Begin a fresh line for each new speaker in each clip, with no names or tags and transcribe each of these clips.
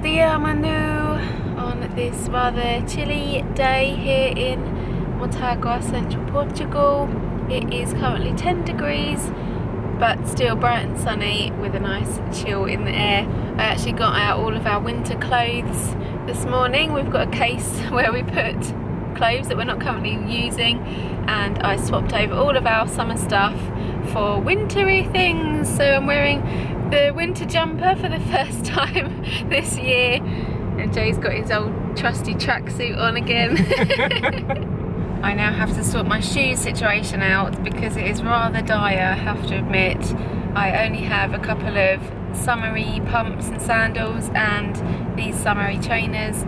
dia, Manu, on this rather chilly day here in Mortagua, central Portugal. It is currently 10 degrees, but still bright and sunny with a nice chill in the air. I actually got out all of our winter clothes this morning. We've got a case where we put clothes that we're not currently using, and I swapped over all of our summer stuff for wintry things. So I'm wearing the winter jumper for the first time this year, and Jay's got his old trusty tracksuit on again. I now have to sort my shoe situation out because it is rather dire, I have to admit. I only have a couple of summery pumps and sandals and these summery trainers.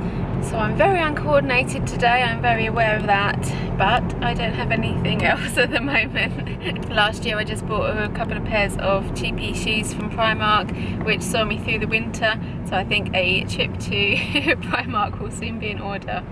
So I'm very uncoordinated today, I'm very aware of that, but I don't have anything else at the moment. Last year I just bought a couple of pairs of cheapy shoes from Primark, which saw me through the winter, so I think a trip to Primark will soon be in order.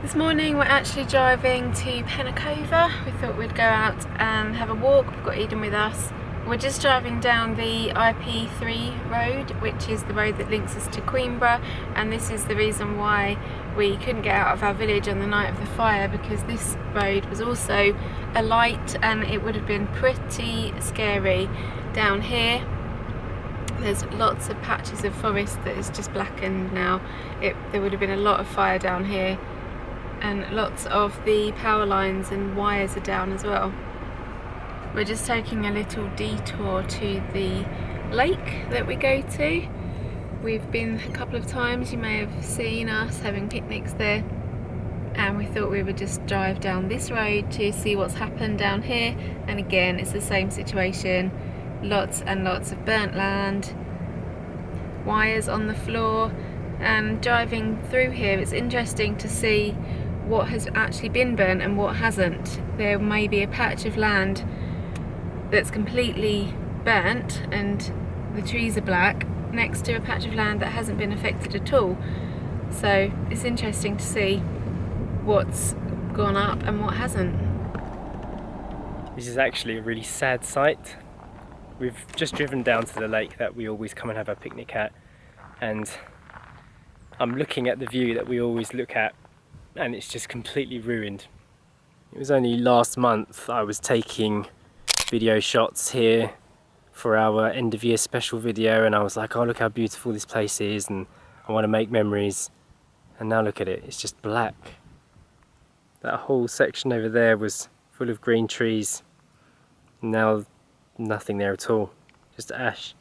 This morning we're actually driving to Penacova. We thought we'd go out and have a walk. We've got Eden with us. We're just driving down the IP3 road, which is the road that links us to Coimbra, and this is the reason why we couldn't get out of our village on the night of the fire, because this road was also alight and it would have been pretty scary. Down here there's lots of patches of forest that is just blackened now. There would have been a lot of fire down here, and lots of the power lines and wires are down as well. We're just taking a little detour to the lake that we go to. We've been a couple of times, you may have seen us having picnics there, and we thought we would just drive down this road to see what's happened down here. And again, it's the same situation, lots and lots of burnt land, wires on the floor. And driving through here, it's interesting to see what has actually been burnt and what hasn't. There may be a patch of land that's completely burnt and the trees are black next to a patch of land that hasn't been affected at all. So it's interesting to see what's gone up and what hasn't.
This is actually a really sad sight. We've just driven down to the lake that we always come and have our picnic at, and I'm looking at the view that we always look at, and it's just completely ruined. It was only last month I was taking video shots here for our end of year special video, and I was like, oh, look how beautiful this place is and I want to make memories. And now look at it, it's just black. That whole section over there was full of green trees. Now nothing there at all, just ash.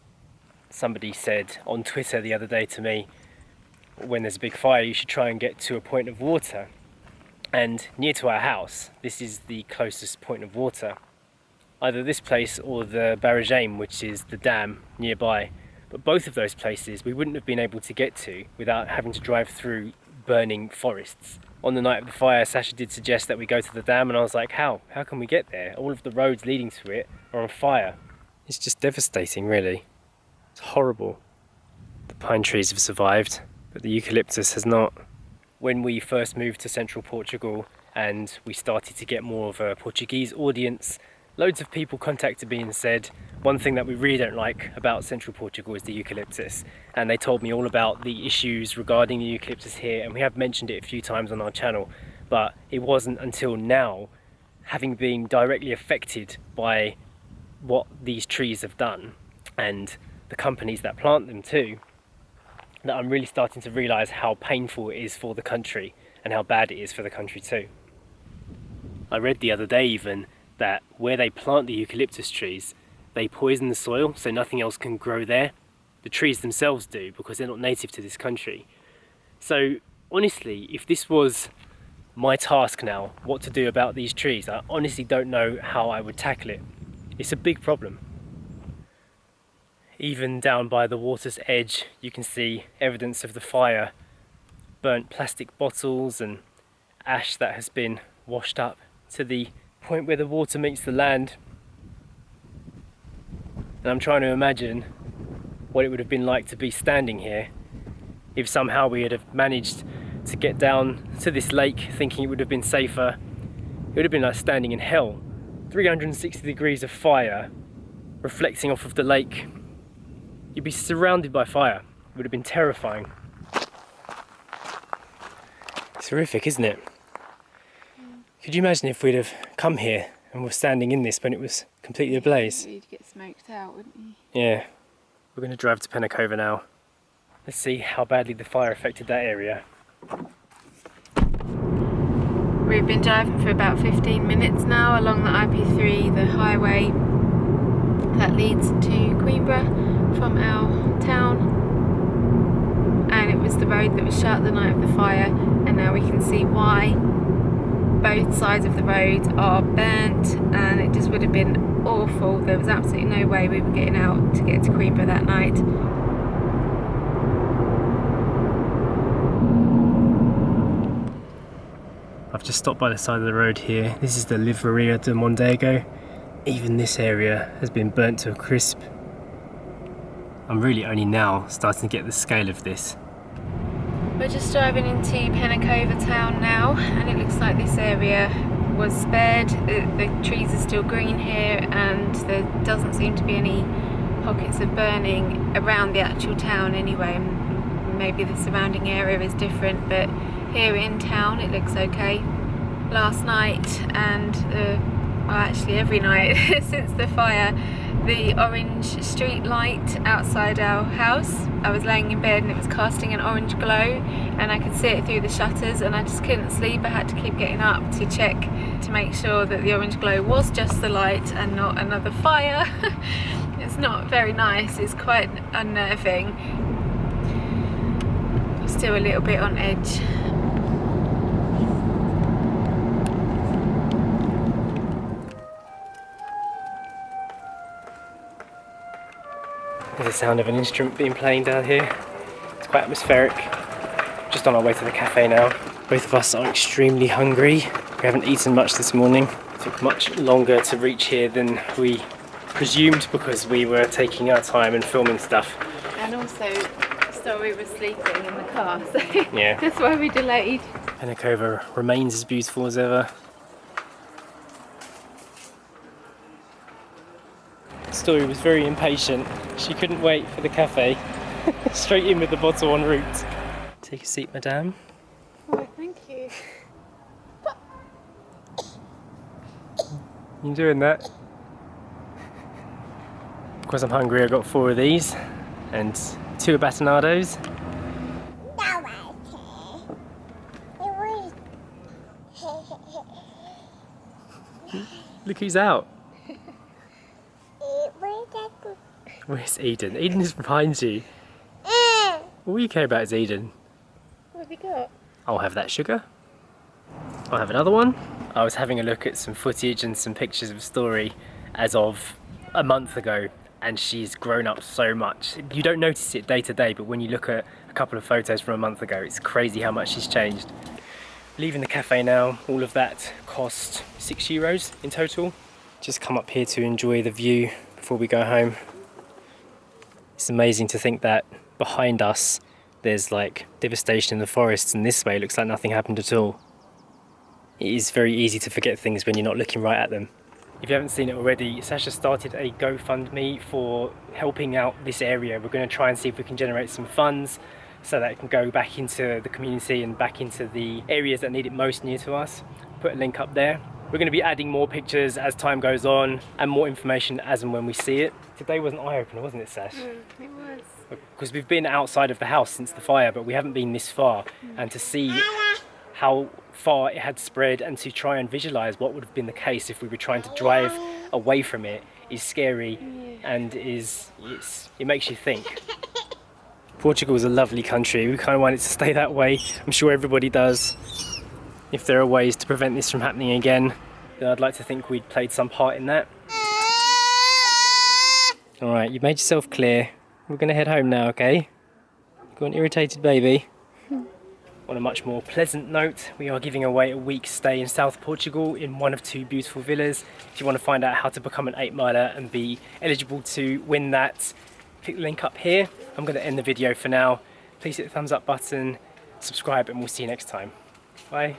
Somebody said on Twitter the other day to me, when there's a big fire you should try and get to a point of water. And near to our house, this is the closest point of water. Either this place or the barragem, which is the dam nearby. But both of those places we wouldn't have been able to get to without having to drive through burning forests. On the night of the fire, Sacha did suggest that we go to the dam, and I was like, how? How can we get there? All of the roads leading to it are on fire. It's just devastating, really. It's horrible. The pine trees have survived, but the eucalyptus has not. When we first moved to central Portugal and we started to get more of a Portuguese audience, loads of people contacted me and said, one thing that we really don't like about central Portugal is the eucalyptus. And they told me all about the issues regarding the eucalyptus here, and we have mentioned it a few times on our channel, but it wasn't until now, having been directly affected by what these trees have done, and the companies that plant them too, that I'm really starting to realise how painful it is for the country and how bad it is for the country too. I read the other day even that where they plant the eucalyptus trees, they poison the soil so nothing else can grow there. The trees themselves do, because they're not native to this country. So honestly, if this was my task now, what to do about these trees, I honestly don't know how I would tackle it. It's a big problem. Even down by the water's edge, you can see evidence of the fire. Burnt plastic bottles and ash that has been washed up to the point where the water meets the land. And I'm trying to imagine what it would have been like to be standing here if somehow we had have managed to get down to this lake thinking it would have been safer. It would have been like standing in hell. 360 degrees of fire reflecting off of the lake. You'd be surrounded by fire. It would have been terrifying. horrific, isn't it? Could you imagine if we'd have come here and were standing in this when it was completely ablaze?
You'd get smoked out, wouldn't you?
Yeah. We're going to drive to Penacova now. Let's see how badly the fire affected that area.
We've been driving for about 15 minutes now along the IP3, the highway that leads to Coimbra from our town. And it was the road that was shut the night of the fire, and now we can see why. Both sides of the road are burnt, and it just would have been awful. There was absolutely no way we were getting out to get to Coimbra that night.
I've just stopped by the side of the road here. This is the Livraria de Mondego. Even this area has been burnt to a crisp. I'm really only now starting to get the scale of this.
We're just driving into Penacova town now, and it looks like this area was spared. The trees are still green here, and there doesn't seem to be any pockets of burning around the actual town anyway. Maybe the surrounding area is different, but here in town it looks okay. Last night, and well, actually every night since the fire, the orange street light outside our house, I was laying in bed and it was casting an orange glow, and I could see it through the shutters, and I just couldn't sleep. I had to keep getting up to check to make sure that the orange glow was just the light and not another fire. It's not very nice, it's quite unnerving. I'm still a little bit on edge.
There's the sound of an instrument being played down here. It's quite atmospheric. Just on our way to the cafe now. Both of us are extremely hungry. We haven't eaten much this morning. It took much longer to reach here than we presumed because we were taking our time and filming stuff.
And also, Story was sleeping in the car, so
yeah,
that's why we delayed.
Penacova remains as beautiful as ever. Story was very impatient. She couldn't wait for the cafe. Straight in with the bottle en route. Take a seat, madame.
Oh, thank you.
You doing that? Because I'm hungry, I got 4 of these and 2 batanados. Look who's out. Where's Eden? Eden is behind you. All you care about is Eden.
What have you got?
I'll have that sugar. I'll have another one. I was having a look at some footage and some pictures of Story as of a month ago, and she's grown up so much. You don't notice it day to day, but when you look at a couple of photos from a month ago, it's crazy how much she's changed. Leaving the cafe now. All of that cost €6 in total. Just come up here to enjoy the view before we go home. It's amazing to think that behind us there's like devastation in the forests, and this way it looks like nothing happened at all. It is very easy to forget things when you're not looking right at them. If you haven't seen it already, Sacha started a GoFundMe for helping out this area. We're going to try and see if we can generate some funds so that it can go back into the community and back into the areas that need it most near to us. Put a link up there. We're going to be adding more pictures as time goes on and more information as and when we see it. Today was an eye-opener, wasn't it, Sash?
It was.
Because we've been outside of the house since the fire, but we haven't been this far. And to see how far it had spread and to try and visualise what would have been the case if we were trying to drive away from it is scary, and it makes you think. Portugal is a lovely country. We kind of want it to stay that way. I'm sure everybody does. If there are ways to prevent this from happening again, then I'd like to think we'd played some part in that. Alright, you've made yourself clear. We're going to head home now, okay? Got an irritated baby. On a much more pleasant note, we are giving away a week's stay in South Portugal in one of 2 beautiful villas. If you want to find out how to become an 8-miler and be eligible to win that, click the link up here. I'm going to end the video for now. Please hit the thumbs up button, subscribe, and we'll see you next time. Bye.